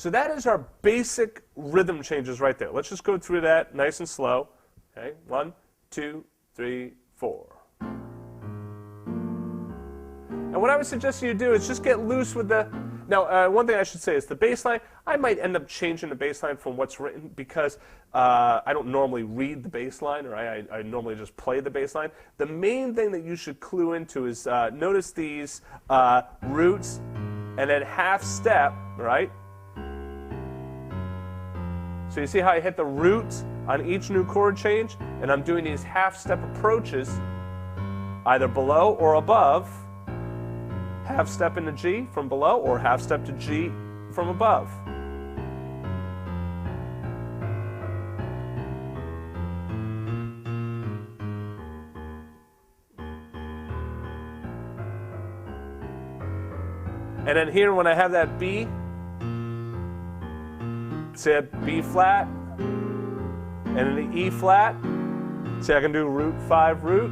So that is our basic rhythm changes right there. Let's just go through that nice and slow. Okay, 1, 2, 3, 4. And what I would suggest you do is just get loose with the... Now, one thing I should say is the bass line, I might end up changing the bass line from what's written because I don't normally read the bass line, or I normally just play the bass line. The main thing that you should clue into is notice these roots and then half step, right? So you see how I hit the root on each new chord change, and I'm doing these half step approaches either below or above. Half step into G from below or half step to G from above. And then here when I have that B, say a B flat, and then the E flat, see I can do root 5 root,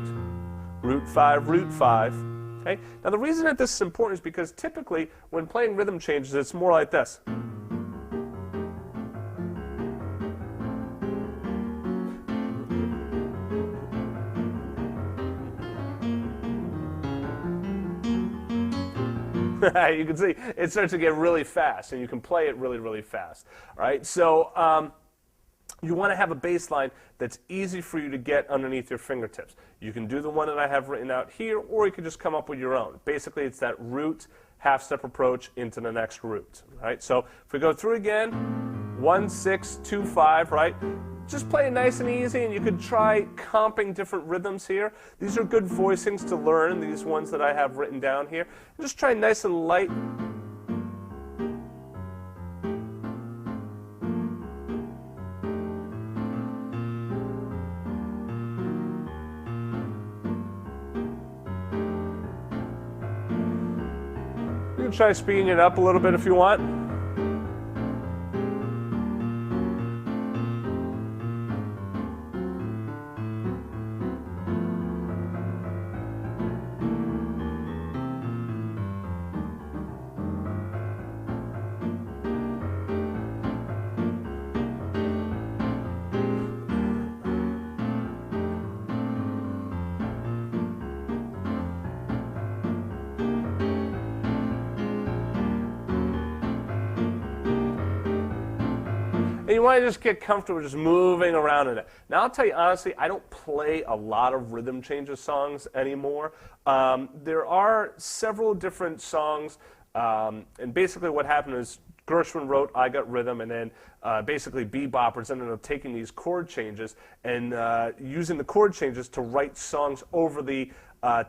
root 5 root 5. Okay? Now the reason that this is important is because typically when playing rhythm changes it's more like this. You can see it starts to get really fast, and you can play it really, really fast. All right, so you want to have a bass line that's easy for you to get underneath your fingertips. You can do the one that I have written out here, or you can just come up with your own. Basically, it's that root half-step approach into the next root. Right? So if we go through again, 1, 6, 2, 5, right? Just play it nice and easy, and you could try comping different rhythms here. These are good voicings to learn, these ones that I have written down here. Just try nice and light. You can try speeding it up a little bit if you want. And you want to just get comfortable just moving around in it. Now I'll tell you honestly, I don't play a lot of rhythm changes songs anymore. There are several different songs, and basically what happened is Gershwin wrote I Got Rhythm, and then basically beboppers ended up taking these chord changes and using the chord changes to write songs over the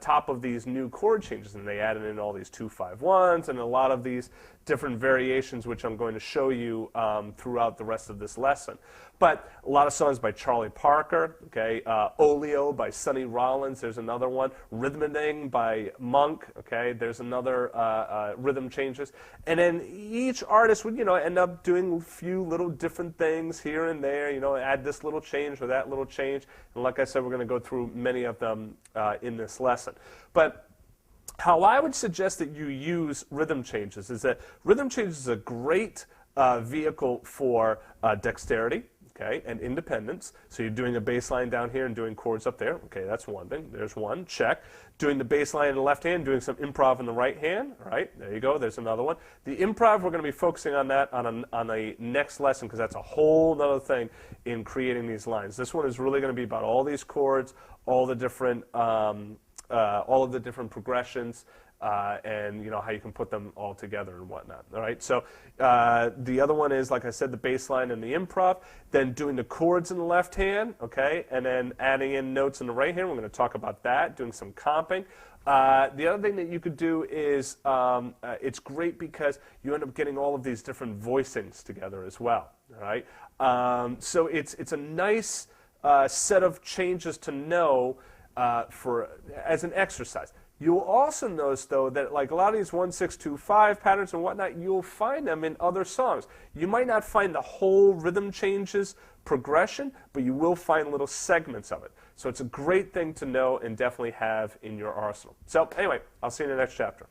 top of these new chord changes, and they added in all these 2-5-1s and a lot of these different variations, which I'm going to show you throughout the rest of this lesson. But a lot of songs by Charlie Parker, okay, Oleo by Sonny Rollins, there's another one, Rhythming by Monk, okay, there's another rhythm changes, and then each artist would, end up doing a few little different things here and there, add this little change or that little change, and like I said, we're going to go through many of them in this lesson. But how I would suggest that you use rhythm changes is that rhythm changes is a great vehicle for dexterity, okay, and independence. So you're doing a bass line down here and doing chords up there. Okay, that's one thing. There's one. Check. Doing the bass line in the left hand, doing some improv in the right hand. All right, there you go. There's another one. The improv, we're going to be focusing on that on a next lesson because that's a whole other thing in creating these lines. This one is really going to be about all these chords, all the different all of the different progressions, and how you can put them all together and whatnot. All right. So the other one is, like I said, the bass line and the improv. Then doing the chords in the left hand, okay, and then adding in notes in the right hand. We're going to talk about that. Doing some comping. The other thing that you could do is it's great because you end up getting all of these different voicings together as well. All right. So it's a nice set of changes to know as an exercise. You'll also notice, though, that like a lot of these 1-6-2-5 patterns and whatnot, you'll find them in other songs. You might not find the whole rhythm changes progression, but you will find little segments of it. So it's a great thing to know and definitely have in your arsenal. So anyway, I'll see you in the next chapter.